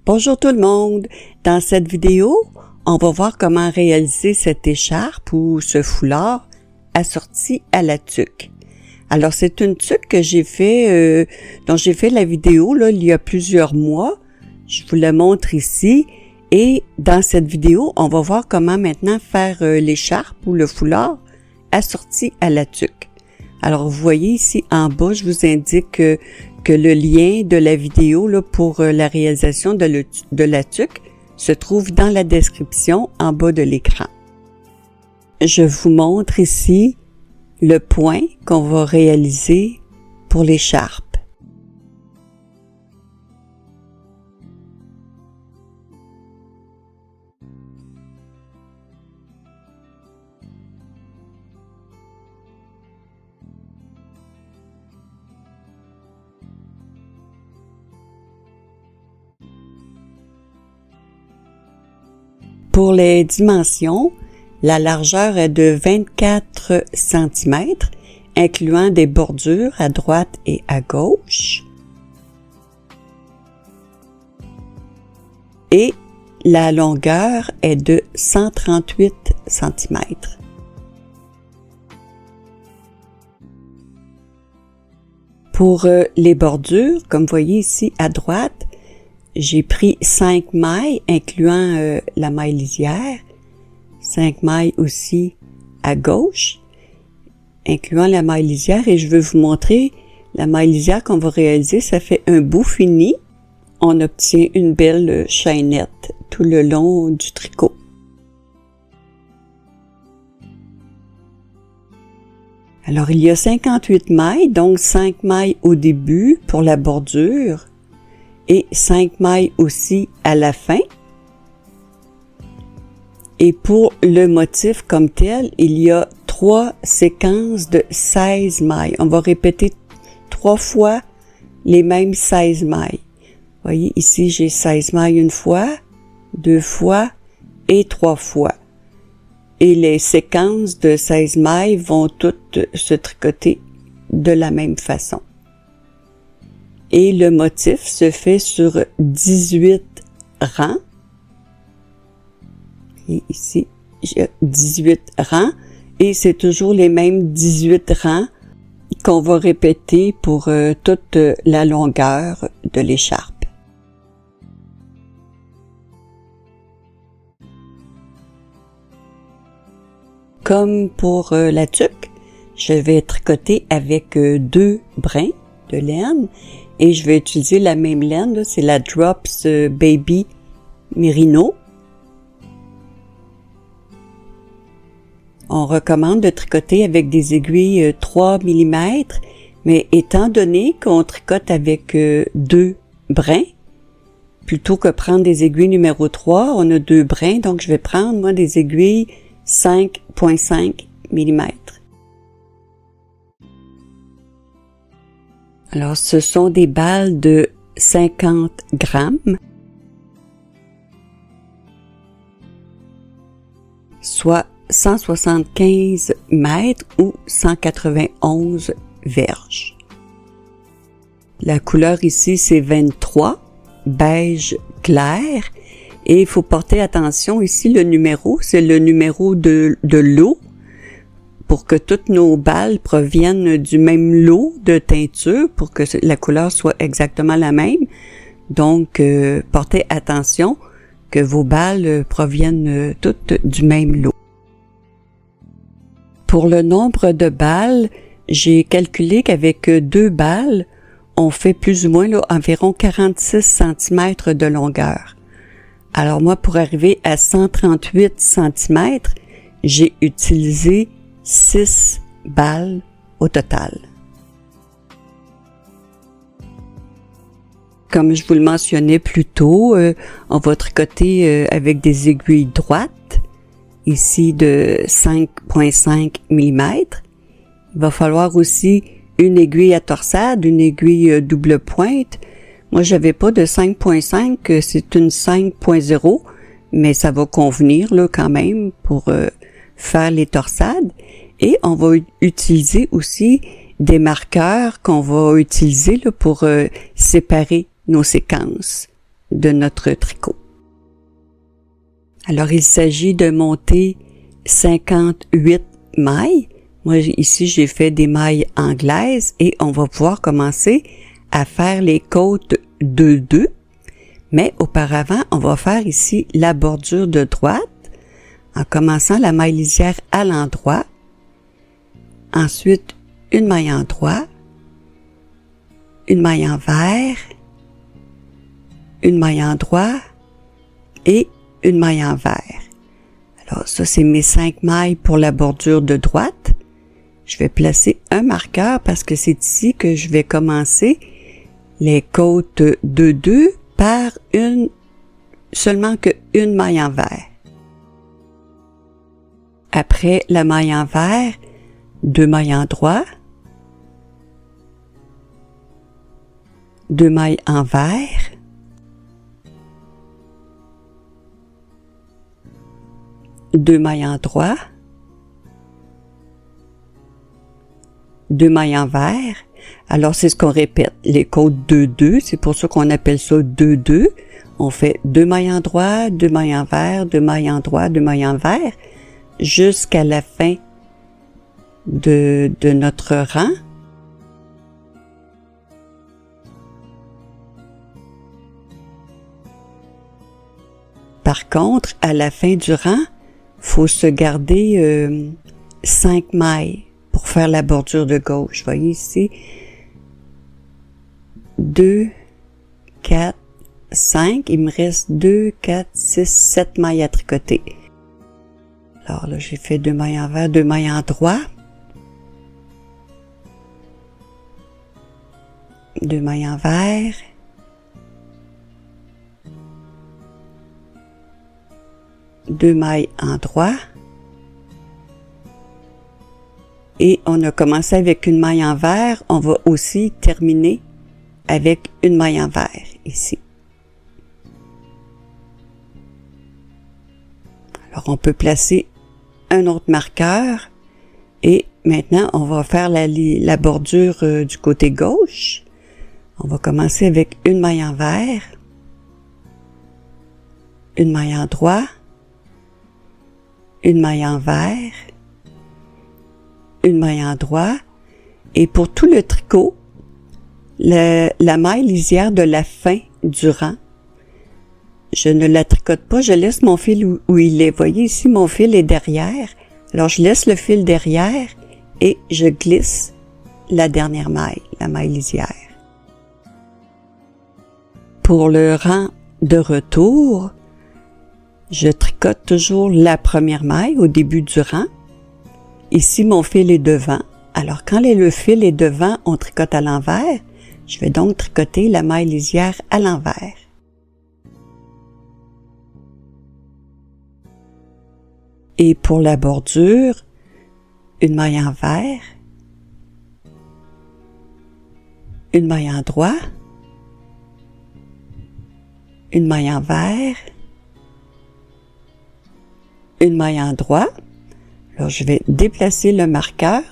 Bonjour tout le monde! Dans cette vidéo, on va voir comment réaliser cette écharpe ou ce foulard assorti à la tuque. Alors c'est une tuque que j'ai fait, dont j'ai fait la vidéo là, il y a plusieurs mois. Je vous la montre ici et dans cette vidéo, on va voir comment maintenant faire l'écharpe ou le foulard assorti à la tuque. Alors vous voyez ici en bas, je vous indique que le lien de la vidéo là, pour la réalisation de la tuque se trouve dans la description en bas de l'écran. Je vous montre ici le point qu'on va réaliser pour l'écharpe. Pour les dimensions, la largeur est de 24 cm, incluant des bordures à droite et à gauche. Et la longueur est de 138 cm. Pour les bordures, comme vous voyez ici à droite, j'ai pris 5 mailles, incluant la maille lisière, 5 mailles aussi à gauche, incluant la maille lisière, et je veux vous montrer la maille lisière qu'on va réaliser. Ça fait un bout fini. On obtient une belle chaînette tout le long du tricot. Alors, il y a 58 mailles, donc 5 mailles au début pour la bordure, et 5 mailles aussi à la fin. Et pour le motif comme tel, il y a 3 séquences de 16 mailles. On va répéter 3 fois les mêmes 16 mailles. Vous voyez, ici, j'ai 16 mailles une fois, 2 fois et 3 fois. Et les séquences de 16 mailles vont toutes se tricoter de la même façon. Et le motif se fait sur 18 rangs. Et ici, j'ai 18 rangs. Et c'est toujours les mêmes 18 rangs qu'on va répéter pour toute la longueur de l'écharpe. Comme pour la tuque, je vais tricoter avec 2 brins de laine. Et je vais utiliser la même laine, c'est la Drops Baby Merino. On recommande de tricoter avec des aiguilles 3 mm, mais étant donné qu'on tricote avec 2 brins, plutôt que prendre des aiguilles numéro 3, on a 2 brins, donc je vais prendre moi des aiguilles 5,5 mm. Alors, ce sont des balles de 50 grammes, soit 175 mètres ou 191 verges. La couleur ici, c'est 23, beige clair, et il faut porter attention ici, le numéro, c'est le numéro de lot, pour que toutes nos balles proviennent du même lot de teinture, pour que la couleur soit exactement la même. Donc, portez attention que vos balles proviennent toutes du même lot. Pour le nombre de balles, j'ai calculé qu'avec 2 balles, on fait plus ou moins là, environ 46 cm de longueur. Alors moi, pour arriver à 138 cm, j'ai utilisé 6 balles au total. Comme je vous le mentionnais plus tôt, on va tricoter avec des aiguilles droites, ici de 5,5 mm. Il va falloir aussi une aiguille à torsade, une aiguille double pointe. Moi, j'avais pas de 5,5, c'est une 5,0, mais ça va convenir là quand même pour faire les torsades. Et on va utiliser aussi des marqueurs qu'on va utiliser là, pour séparer nos séquences de notre tricot. Alors, il s'agit de monter 58 mailles. Moi, ici, j'ai fait des mailles anglaises et on va pouvoir commencer à faire les côtes 2-2. Mais auparavant, on va faire ici la bordure de droite en commençant la maille lisière à l'endroit. Ensuite, une maille en droit, une maille envers, une maille en droit et une maille envers. Alors ça, c'est mes 5 mailles pour la bordure de droite. Je vais placer un marqueur parce que c'est ici que je vais commencer les côtes 2-2 par seulement une maille envers. Après la maille envers, 2 mailles en droit, 2 mailles envers, 2 mailles en droit, 2 mailles envers. Alors, c'est ce qu'on répète. Les côtes 2-2, c'est pour ça qu'on appelle ça 2-2. On fait 2 mailles en droit, 2 mailles envers, 2 mailles en droit, 2 mailles envers, jusqu'à la fin de notre rang. Par contre, à la fin du rang, faut se garder 5 mailles pour faire la bordure de gauche. Vous voyez ici, 2, 4, 5. Il me reste 2, 4, 6, 7 mailles à tricoter. Alors là, j'ai fait 2 mailles envers, 2 mailles en droit. 2 mailles envers. 2 mailles en droit. Et on a commencé avec une maille envers. On va aussi terminer avec une maille envers ici. Alors on peut placer un autre marqueur et maintenant on va faire la bordure du côté gauche. On va commencer avec une maille envers, une maille en droit, une maille envers, une maille en droit, et pour tout le tricot, la maille lisière de la fin du rang, je ne la tricote pas, je laisse mon fil où il est. Vous voyez ici, mon fil est derrière. Alors, je laisse le fil derrière et je glisse la dernière maille, la maille lisière. Pour le rang de retour, je tricote toujours la première maille au début du rang. Ici, mon fil est devant. Alors, quand le fil est devant, on tricote à l'envers. Je vais donc tricoter la maille lisière à l'envers. Et pour la bordure, une maille envers, une maille en droit, une maille envers, une maille en droit. Alors, je vais déplacer le marqueur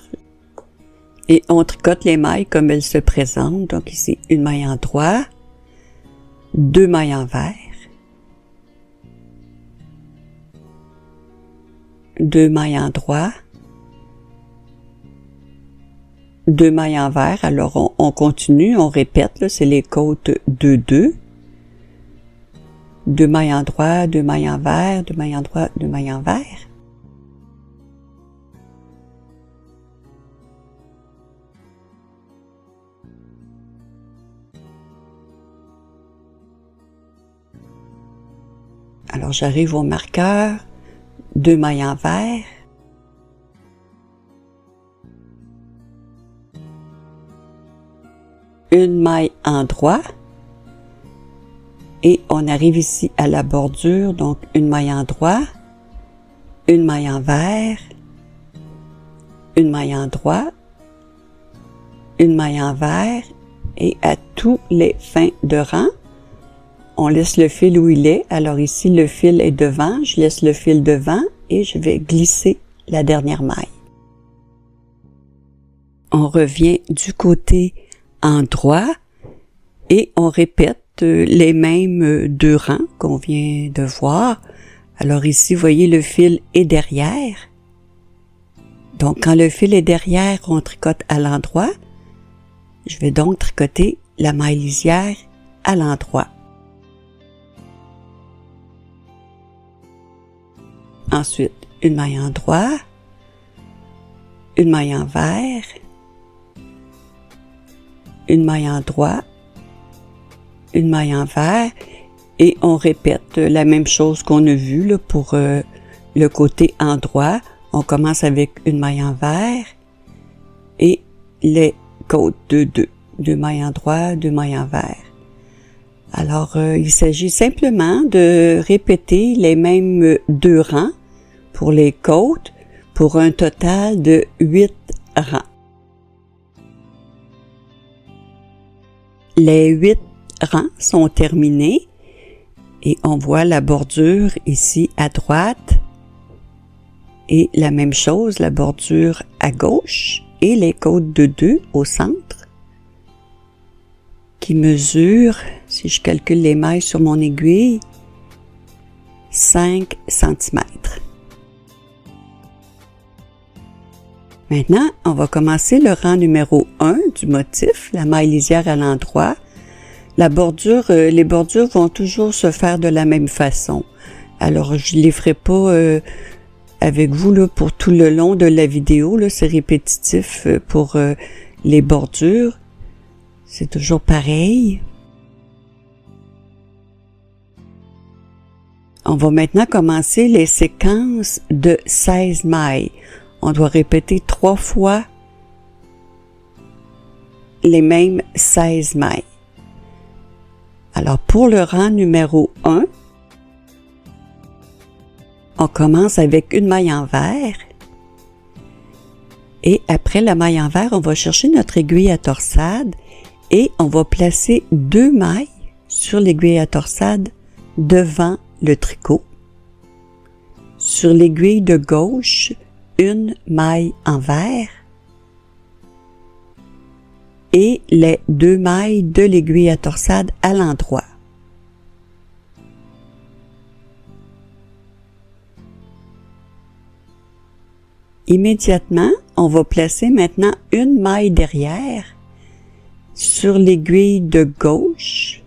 et on tricote les mailles comme elles se présentent. Donc ici, une maille en droit, 2 mailles envers, 2 mailles en droit, 2 mailles envers. Alors, on continue, on répète, là, c'est les côtes 2-2. 2 mailles en droit, 2 mailles envers, 2 mailles en droit, 2 mailles envers. Alors, j'arrive au marqueur, 2 mailles envers, une maille en droit, et on arrive ici à la bordure, donc une maille en droit, une maille envers, une maille en droit, une maille envers, et à tous les fins de rang, on laisse le fil où il est. Alors ici, le fil est devant, je laisse le fil devant et je vais glisser la dernière maille. On revient du côté en droit et on répète les mêmes deux rangs qu'on vient de voir. Alors ici, vous voyez, le fil est derrière. Donc, quand le fil est derrière, on tricote à l'endroit. Je vais donc tricoter la maille lisière à l'endroit. Ensuite, une maille en droit, une maille envers, une maille en droit, une maille envers, et on répète la même chose qu'on a vu là, pour le côté endroit. On commence avec une maille envers et les côtes de deux mailles en droit, deux mailles envers. Alors, il s'agit simplement de répéter les mêmes deux rangs pour les côtes pour un total de 8 rangs. Les 8 rangs sont terminés et on voit la bordure ici à droite et la même chose, la bordure à gauche et les côtes de 2 au centre qui mesurent, si je calcule les mailles sur mon aiguille, 5 cm. Maintenant, on va commencer le rang numéro 1 du motif, la maille lisière à l'endroit. La bordure, les bordures vont toujours se faire de la même façon. Alors, je ne les ferai pas avec vous là, pour tout le long de la vidéo. Là, c'est répétitif pour les bordures. C'est toujours pareil. On va maintenant commencer les séquences de 16 mailles. On doit répéter 3 fois les mêmes 16 mailles. Alors, pour le rang numéro 1, on commence avec une maille envers. Et après la maille envers, on va chercher notre aiguille à torsade et on va placer 2 mailles sur l'aiguille à torsade devant le tricot. Sur l'aiguille de gauche, une maille envers et les 2 mailles de l'aiguille à torsade à l'endroit. Immédiatement, on va placer maintenant une maille derrière sur l'aiguille de gauche,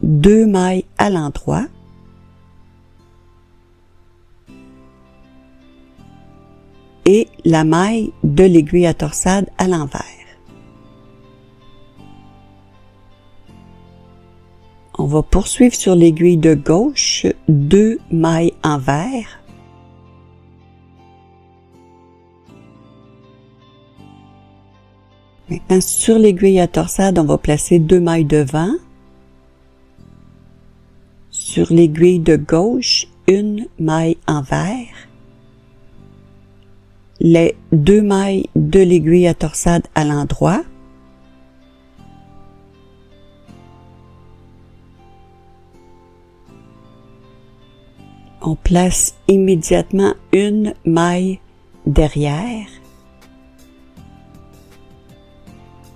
2 mailles à l'endroit et la maille de l'aiguille à torsade à l'envers. On va poursuivre sur l'aiguille de gauche, 2 mailles envers. Maintenant, sur l'aiguille à torsade, on va placer 2 mailles devant. Sur l'aiguille de gauche, une maille envers. Les 2 mailles de l'aiguille à torsade à l'endroit. On place immédiatement une maille derrière.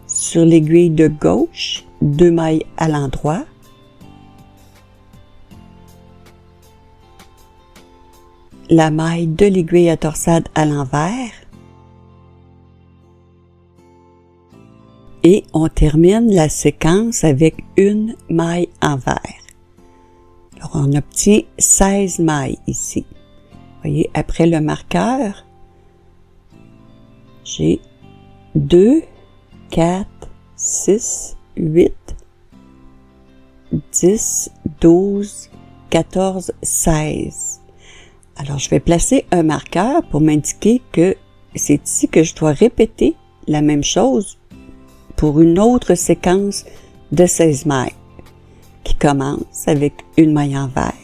Sur l'aiguille de gauche, 2 mailles à l'endroit. La maille de l'aiguille à torsade à l'envers. Et on termine la séquence avec une maille envers. Alors, on obtient 16 mailles ici. Vous voyez, après le marqueur, j'ai 2, 4, 6, 8, 10, 12, 14, 16. Alors, je vais placer un marqueur pour m'indiquer que c'est ici que je dois répéter la même chose pour une autre séquence de 16 mailles qui commence avec une maille envers.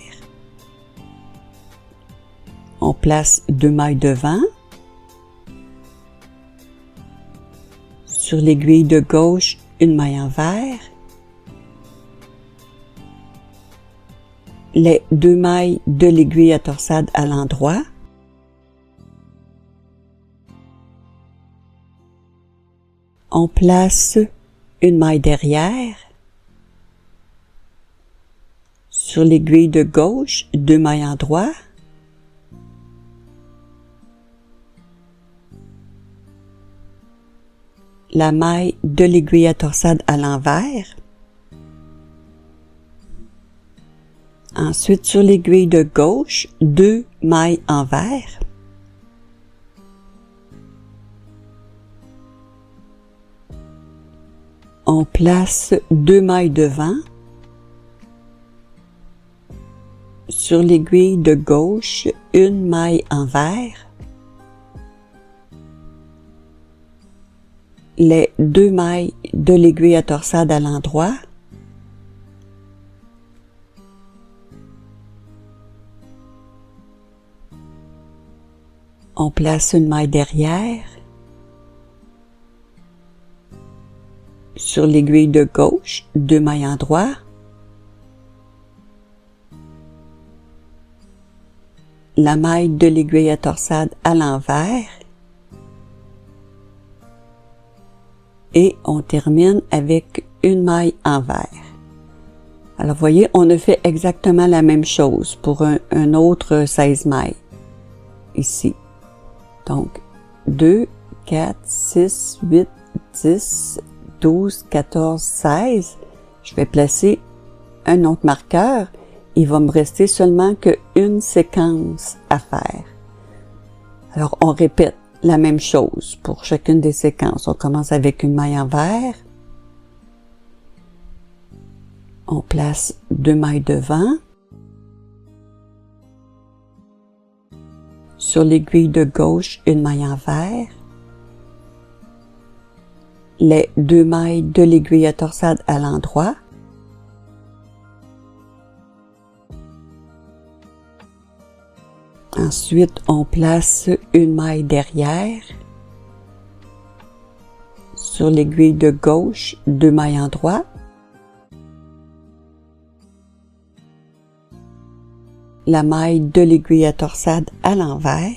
On place 2 mailles devant. Sur l'aiguille de gauche, une maille envers. Les 2 mailles de l'aiguille à torsade à l'endroit. On place une maille derrière. Sur l'aiguille de gauche, 2 mailles en droit. La maille de l'aiguille à torsade à l'envers. Ensuite, sur l'aiguille de gauche, 2 mailles envers. On place 2 mailles devant. Sur l'aiguille de gauche, 1 maille envers. Les 2 mailles de l'aiguille à torsade à l'endroit. On place une maille derrière. Sur l'aiguille de gauche, 2 mailles en droit. La maille de l'aiguille à torsade à l'envers. Et on termine avec une maille envers. Alors, vous voyez, on a fait exactement la même chose pour un autre 16 mailles. Ici. Donc, 2, 4, 6, 8, 10, 12, 14, 16. Je vais placer un autre marqueur. Il va me rester seulement qu'une séquence à faire. Alors, on répète la même chose pour chacune des séquences. On commence avec une maille envers. On place 2 mailles devant. Sur l'aiguille de gauche, une maille envers. Les 2 mailles de l'aiguille à torsade à l'endroit. Ensuite, on place une maille derrière. Sur l'aiguille de gauche, 2 mailles en droit. La maille de l'aiguille à torsade à l'envers.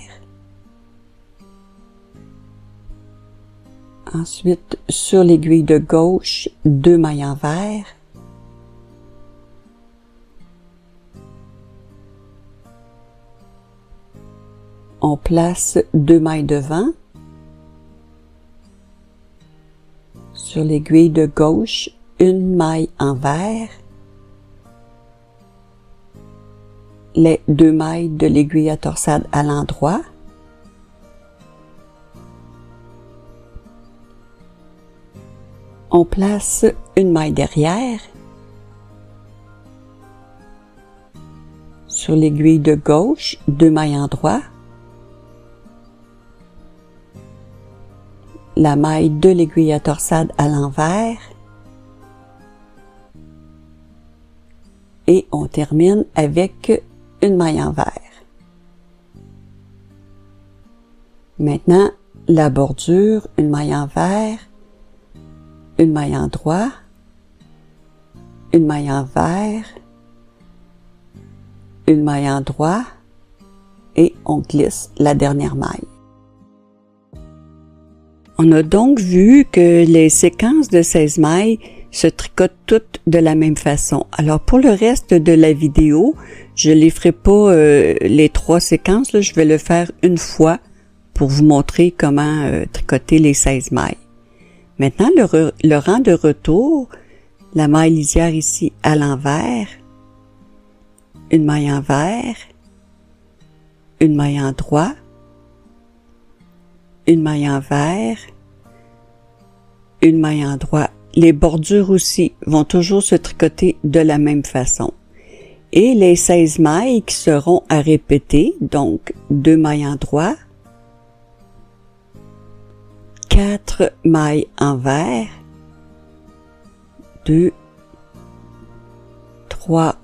Ensuite, sur l'aiguille de gauche, 2 mailles envers. On place 2 mailles devant. Sur l'aiguille de gauche, une maille envers. Les 2 mailles de l'aiguille à torsade à l'endroit. On place une maille derrière. Sur l'aiguille de gauche, 2 mailles en droit. La maille de l'aiguille à torsade à l'envers. Et on termine avec une maille envers. Maintenant, la bordure, une maille envers, une maille en droit, une maille envers, une maille en droit, et on glisse la dernière maille. On a donc vu que les séquences de 16 mailles se tricotent toutes de la même façon. Alors pour le reste de la vidéo, je ne les ferai pas les 3 séquences, là, je vais le faire une fois pour vous montrer comment tricoter les 16 mailles. Maintenant, le rang de retour, la maille lisière ici à l'envers, une maille envers, une maille en droit, une maille envers, une maille en droit. Les bordures aussi vont toujours se tricoter de la même façon. Et les 16 mailles qui seront à répéter, donc 2 mailles en droit, 4 mailles envers, 2, 3,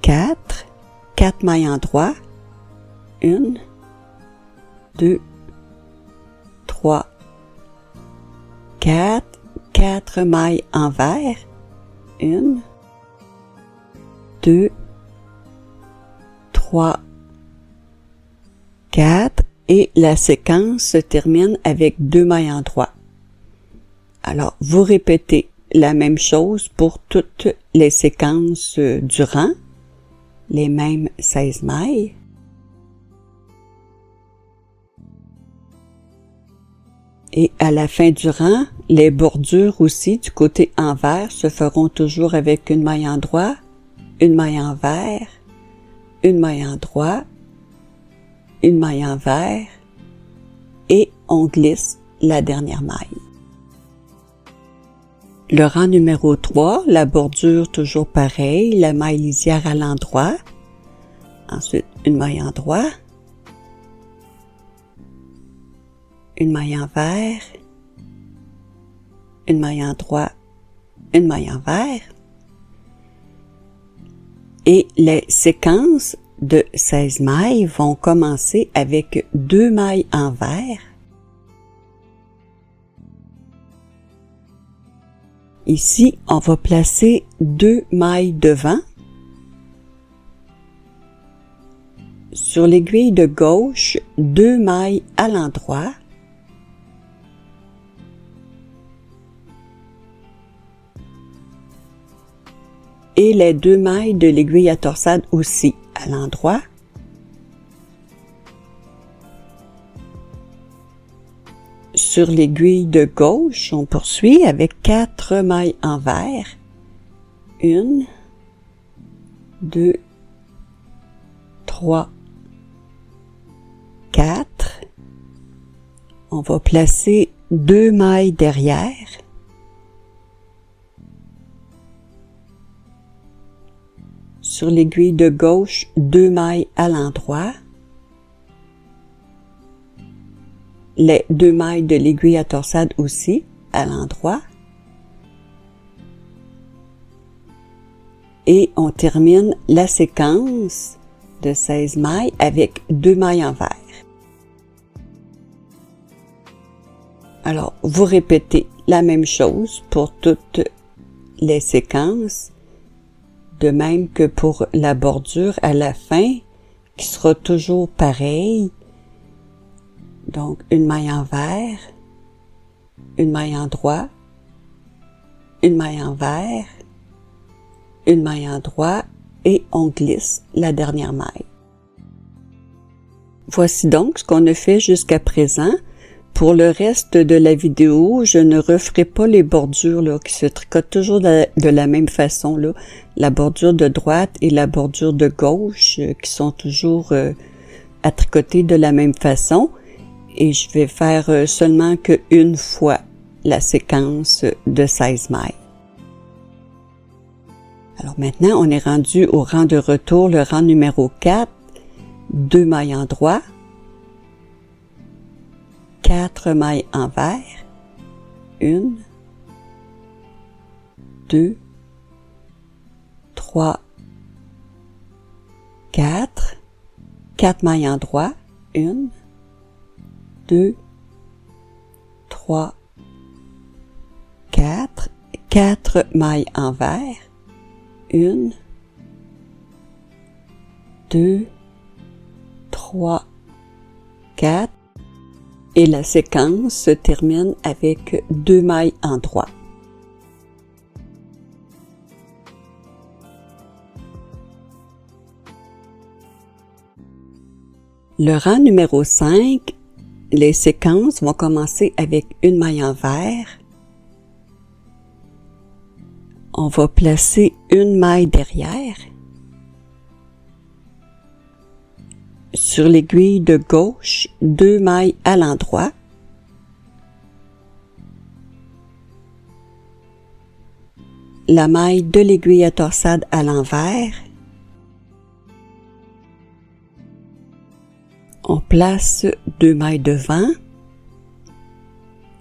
4, 4 mailles en droit, 1, 2, 3, 4, 4 mailles envers, 1, 2, 3, 4, et la séquence se termine avec 2 mailles en droit. Alors, vous répétez la même chose pour toutes les séquences du rang, les mêmes 16 mailles. Et à la fin du rang, les bordures aussi du côté envers se feront toujours avec une maille endroit, une maille envers, une maille endroit, une maille envers et on glisse la dernière maille. Le rang numéro 3, la bordure toujours pareil, la maille lisière à l'endroit, ensuite une maille endroit, une maille envers, une maille endroit, une maille envers. Et les séquences de 16 mailles vont commencer avec 2 mailles envers. Ici, on va placer 2 mailles devant. Sur l'aiguille de gauche, 2 mailles à l'endroit. Et les 2 mailles de l'aiguille à torsade aussi à l'endroit. Sur l'aiguille de gauche, on poursuit avec 4 mailles envers. 1, 2, 3, 4. On va placer 2 mailles derrière. Sur l'aiguille de gauche, 2 mailles à l'endroit. Les 2 mailles de l'aiguille à torsade aussi à l'endroit. Et on termine la séquence de 16 mailles avec 2 mailles envers. Alors, vous répétez la même chose pour toutes les séquences, de même que pour la bordure à la fin, qui sera toujours pareil. Donc, une maille envers, une maille endroit, une maille envers, une maille endroit et on glisse la dernière maille. Voici donc ce qu'on a fait jusqu'à présent. Pour le reste de la vidéo, je ne referai pas les bordures là, qui se tricotent toujours de la même façon, là. La bordure de droite et la bordure de gauche qui sont toujours à tricoter de la même façon. Et je vais faire seulement qu'une fois la séquence de 16 mailles. Alors maintenant, on est rendu au rang de retour, le rang numéro 4, 2 mailles endroit, 4 mailles envers, 1, 2, 3, 4, 4 mailles endroit, 1, 2, 3, 4, 4 mailles envers, 1, 2, 3, 4 et la séquence se termine avec 2 mailles endroit. Le rang numéro 5, les séquences vont commencer avec une maille envers. On va placer une maille derrière. Sur l'aiguille de gauche, 2 mailles à l'endroit. La maille de l'aiguille à torsade à l'envers. On place 2 mailles devant.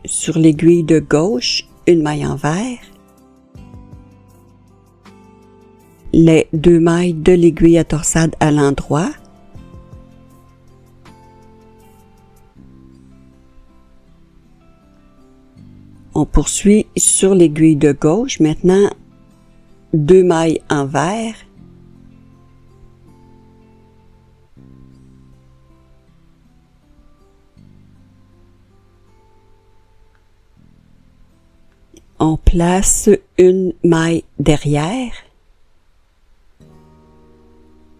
Sur l'aiguille de gauche, une maille envers. Les 2 mailles de l'aiguille à torsade à l'endroit. On poursuit sur l'aiguille de gauche. Maintenant, 2 mailles envers. On place une maille derrière.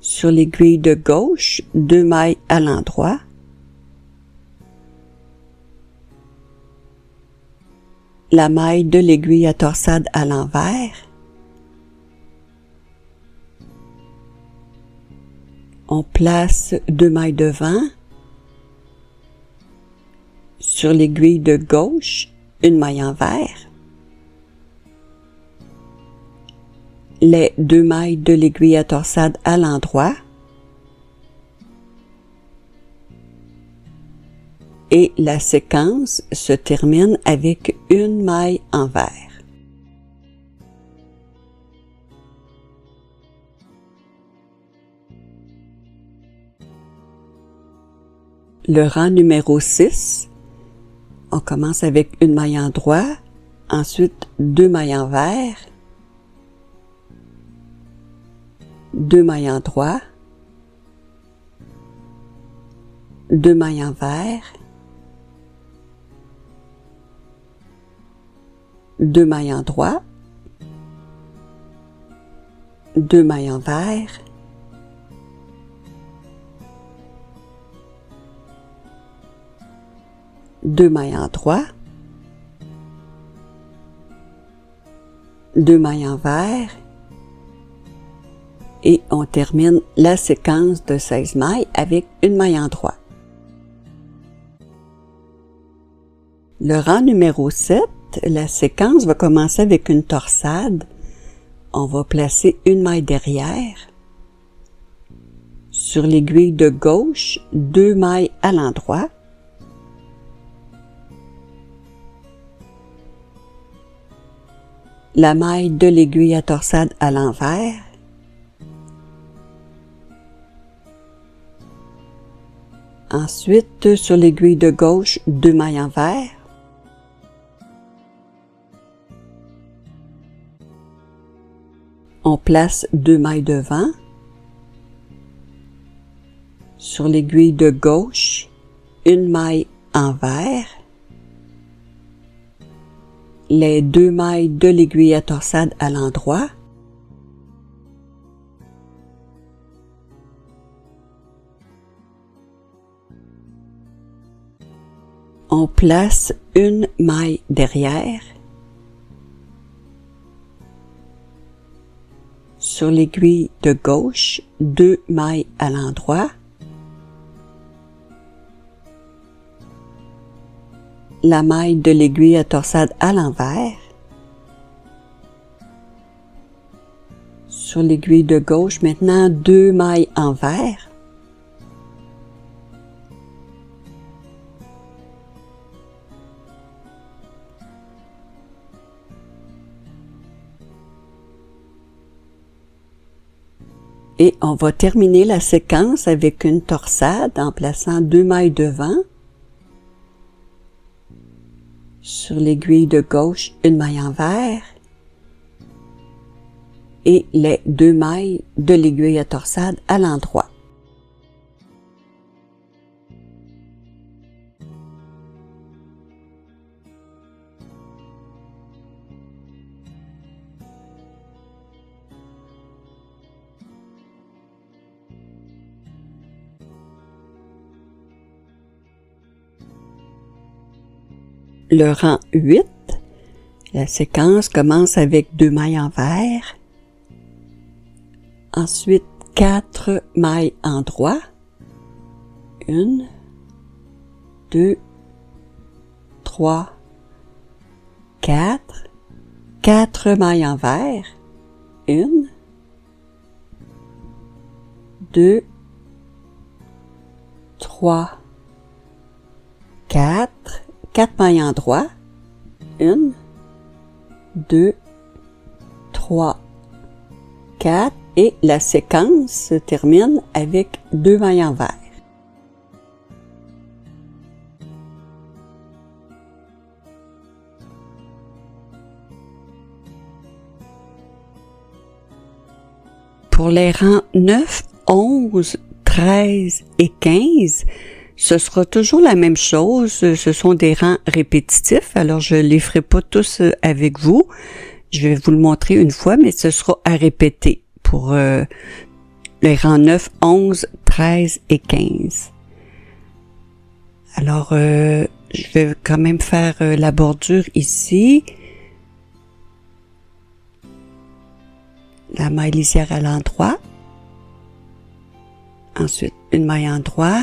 Sur l'aiguille de gauche, 2 mailles à l'endroit. La maille de l'aiguille à torsade à l'envers. On place 2 mailles devant. Sur l'aiguille de gauche, une maille envers. Les 2 mailles de l'aiguille à torsade à l'endroit. Et la séquence se termine avec une maille envers. Le rang numéro 6, on commence avec une maille en droit, ensuite 2 mailles envers, 2 mailles en droit, 2 mailles envers, 2 mailles en droit, 2 mailles envers, 2 mailles en droit, 2 mailles envers, et on termine la séquence de 16 mailles avec une maille en droit. Le rang numéro 7, la séquence va commencer avec une torsade. On va placer une maille derrière. Sur l'aiguille de gauche, 2 mailles à l'endroit. La maille de l'aiguille à torsade à l'envers. Ensuite, sur l'aiguille de gauche, 2 mailles envers. On place 2 mailles devant. Sur l'aiguille de gauche, une maille envers. Les 2 mailles de l'aiguille à torsade à l'endroit. On place une maille derrière. Sur l'aiguille de gauche, 2 mailles à l'endroit. La maille de l'aiguille à torsade à l'envers. Sur l'aiguille de gauche, maintenant 2 mailles envers. Et on va terminer la séquence avec une torsade en plaçant 2 mailles devant. Sur l'aiguille de gauche, une maille envers. Et les 2 mailles de l'aiguille à torsade à l'endroit. Le rang 8, la séquence commence avec 2 mailles envers, ensuite 4 mailles en droit, 1, 2, 3, 4, 4 mailles envers, 1, 2, 3, 4, 4 mailles en droit, 1, 2, 3, 4, et la séquence se termine avec 2 mailles envers. Pour les rangs 9, 11, 13 et 15, ce sera toujours la même chose. Ce sont des rangs répétitifs, alors je les ferai pas tous avec vous. Je vais vous le montrer une fois, mais ce sera à répéter pour les rangs 9, 11, 13 et 15. Alors, je vais quand même faire la bordure ici. La maille lisière à l'endroit. Ensuite, une maille en droit.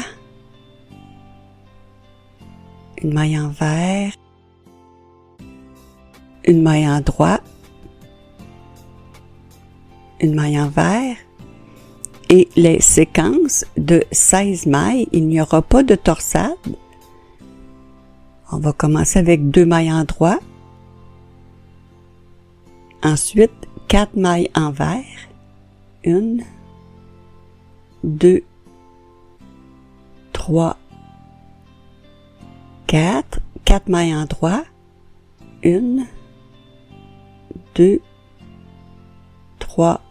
Une maille envers. Une maille en droit. Une maille envers. Et les séquences de 16 mailles, il n'y aura pas de torsade. On va commencer avec 2 mailles en droit. Ensuite, 4 mailles envers. 1, 2, 3, 4. 4 mailles en droit. 1, 2, 3,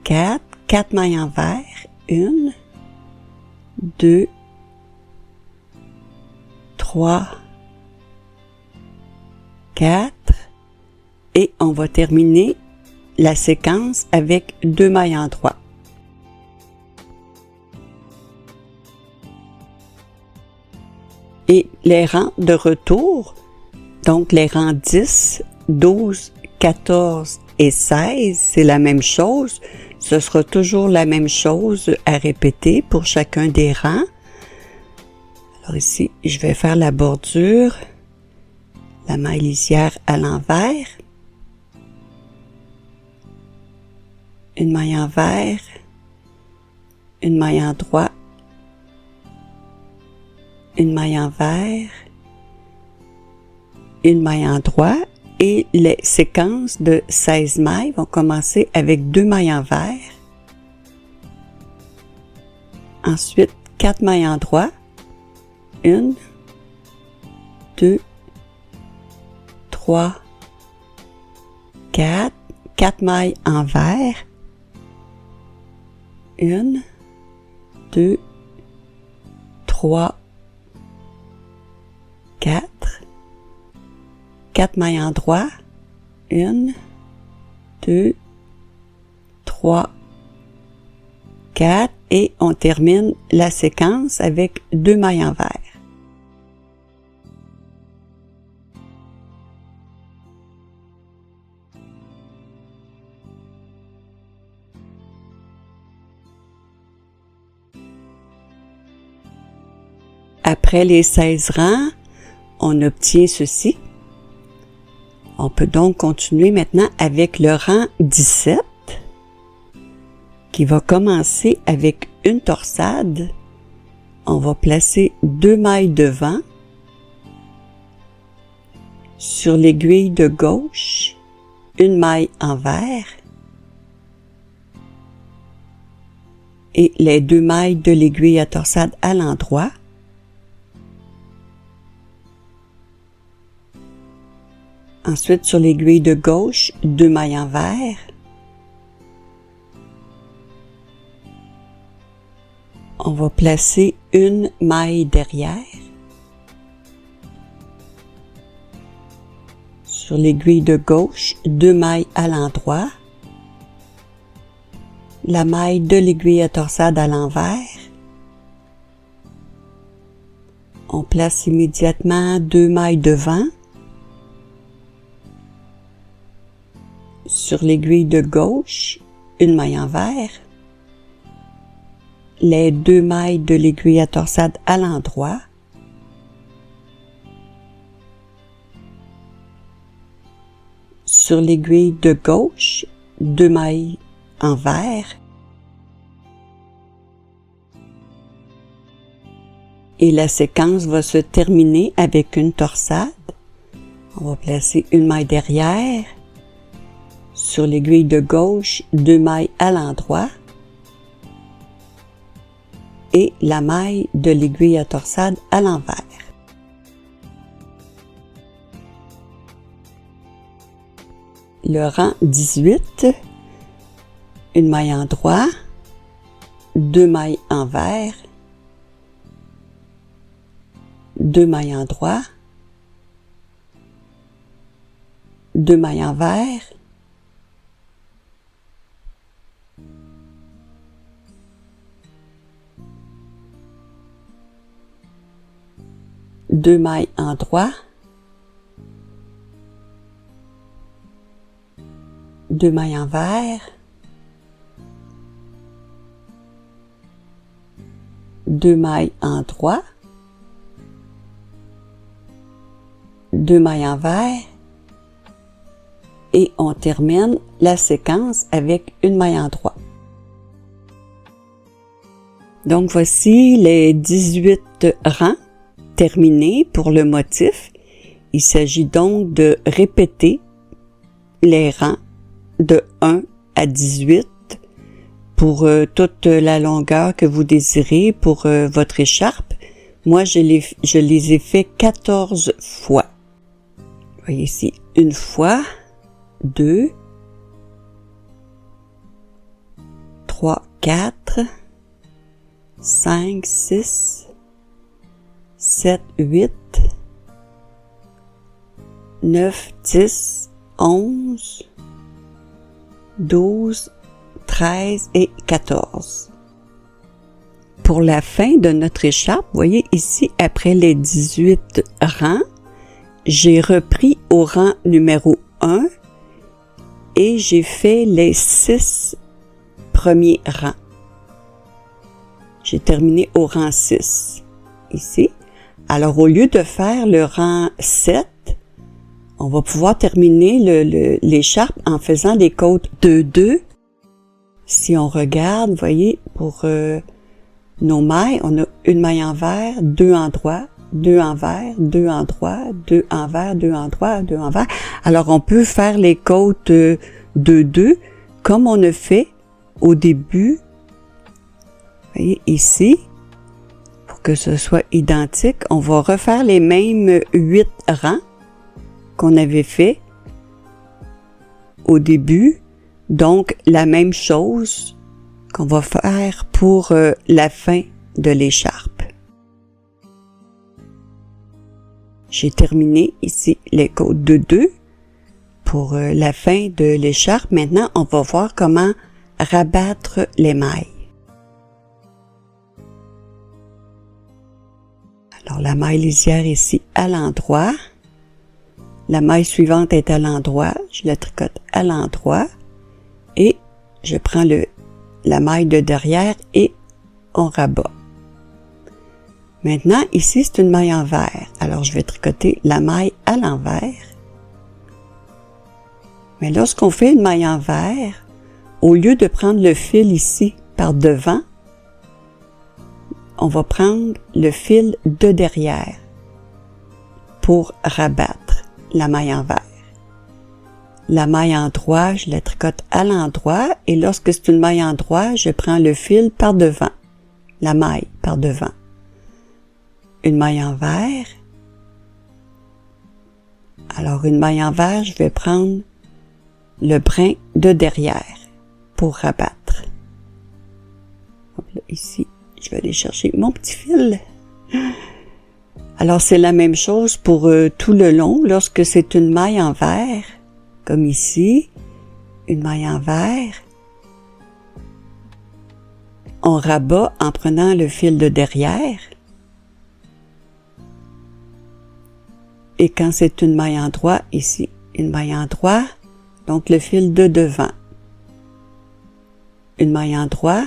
4. 4 mailles envers. 1, 2, 3, 4. Et on va terminer la séquence avec 2 mailles en droit. Et les rangs de retour, donc les rangs 10, 12, 14 et 16, c'est la même chose. Ce sera toujours la même chose à répéter pour chacun des rangs. Alors ici, je vais faire la bordure, la maille lisière à l'envers, une maille envers, une maille en droit, une maille envers, une maille en droit, et les séquences de 16 mailles vont commencer avec 2 mailles envers, ensuite 4 mailles en droit, 1, 2, 3, 4, 4 mailles envers, 1, 2, 3, 4, 4 mailles en droit, 1, 2, 3, 4 et on termine la séquence avec 2 mailles envers. Après les 16 rangs, on obtient ceci. On peut donc continuer maintenant avec le rang 17 qui va commencer avec une torsade. On va placer 2 mailles devant sur l'aiguille de gauche, une maille envers et les 2 mailles de l'aiguille à torsade à l'endroit. Ensuite, sur l'aiguille de gauche, 2 mailles envers. On va placer une maille derrière. Sur l'aiguille de gauche, 2 mailles à l'endroit. La maille de l'aiguille à torsade à l'envers. On place immédiatement 2 mailles devant. Sur l'aiguille de gauche, une maille envers, les 2 mailles de l'aiguille à torsade à l'endroit, sur l'aiguille de gauche, 2 mailles envers, et la séquence va se terminer avec une torsade. On va placer une maille derrière, sur l'aiguille de gauche, 2 mailles à l'endroit et la maille de l'aiguille à torsade à l'envers. Le rang 18, une maille en droit, 2 mailles envers, 2 mailles en droit, 2 mailles envers, deux mailles en droit, 2 mailles envers, 2 mailles en droit, 2 mailles envers, et on termine la séquence avec une maille en droit. Donc voici les 18 rangs terminés pour le motif. Il s'agit donc de répéter les rangs de 1 à 18 pour toute la longueur que vous désirez pour votre écharpe. Moi, je les ai fait 14 fois. Vous voyez ici, une fois, 2, 3, 4, 5, 6, 7, 8, 9, 10, 11, 12, 13 et 14. Pour la fin de notre écharpe, vous voyez ici, après les 18 rangs, j'ai repris au rang numéro 1 et j'ai fait les 6 premiers rangs. J'ai terminé au rang 6, ici. Alors, au lieu de faire le rang 7, on va pouvoir terminer l'écharpe en faisant des côtes 2-2. Si on regarde, vous voyez, pour nos mailles, on a une maille envers, 2 en droit, 2 envers, 2 en droit, 2 envers, 2 en droit, 2 envers. Alors, on peut faire les côtes 2-2 comme on a fait au début. Vous voyez, ici, pour que ce soit identique, on va refaire les mêmes 8 rangs qu'on avait fait au début. Donc, la même chose qu'on va faire pour la fin de l'écharpe. J'ai terminé ici les côtes de 2 pour la fin de l'écharpe. Maintenant, on va voir comment rabattre les mailles. Alors, la maille lisière ici à l'endroit. La maille suivante est à l'endroit. Je la tricote à l'endroit. Et je prends la maille de derrière et on rabat. Maintenant, ici, c'est une maille envers. Alors, je vais tricoter la maille à l'envers. Mais lorsqu'on fait une maille envers, au lieu de prendre le fil ici par devant, on va prendre le fil de derrière pour rabattre la maille envers. La maille en droit, je la tricote à l'endroit et lorsque c'est une maille en droit, je prends le fil par devant, la maille par devant. Une maille envers. Alors, une maille envers, je vais prendre le brin de derrière pour rabattre. Donc là, ici, je vais aller chercher mon petit fil. Alors, c'est la même chose pour tout le long. Lorsque c'est une maille envers, comme ici, une maille envers, on rabat en prenant le fil de derrière. Et quand c'est une maille en droit, ici, une maille en droit, donc le fil de devant. Une maille en droit,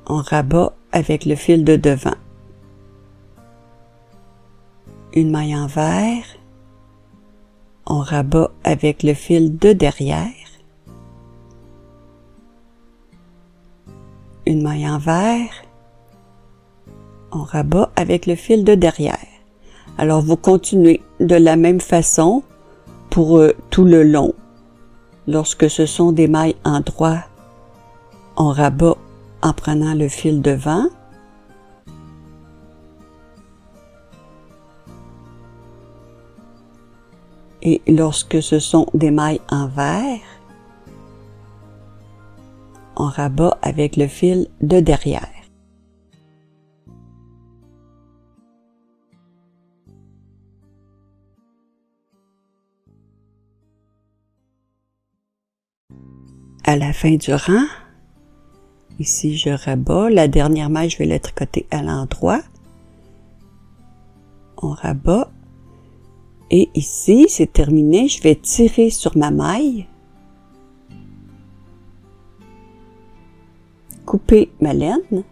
on rabat avec le fil de devant. Une maille envers, on rabat avec le fil de derrière. Une maille envers, on rabat avec le fil de derrière. Alors, vous continuez de la même façon pour tout le long. Lorsque ce sont des mailles en droit, on rabat en prenant le fil devant. Et lorsque ce sont des mailles envers, on rabat avec le fil de derrière. à la fin du rang. Ici, je rabats. La dernière maille, je vais la tricoter à l'endroit. On rabat. Et ici, c'est terminé. Je vais tirer sur ma maille. Couper ma laine.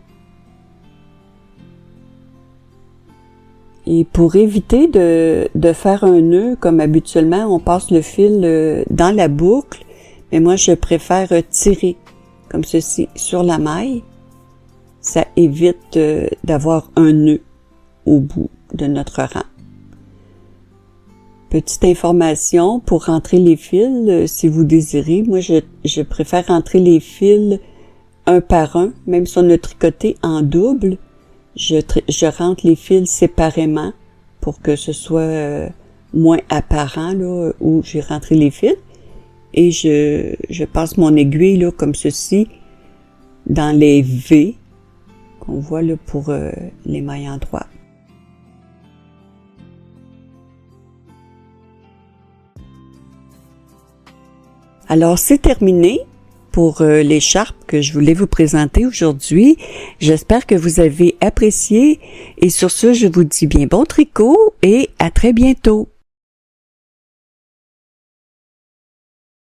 Et pour éviter de faire un nœud, comme habituellement, on passe le fil dans la boucle, mais moi, je préfère tirer comme ceci sur la maille. Ça évite d'avoir un nœud au bout de notre rang. Petite information, pour rentrer les fils, si vous désirez, moi, je préfère rentrer les fils un par un, même si on a tricoté en double. Je rentre les fils séparément pour que ce soit moins apparent là où j'ai rentré les fils. Et je passe mon aiguille là comme ceci dans les V qu'on voit là pour les mailles en droit. Alors c'est terminé pour l'écharpe que je voulais vous présenter aujourd'hui. J'espère que vous avez apprécié et sur ce, je vous dis bien bon tricot et à très bientôt.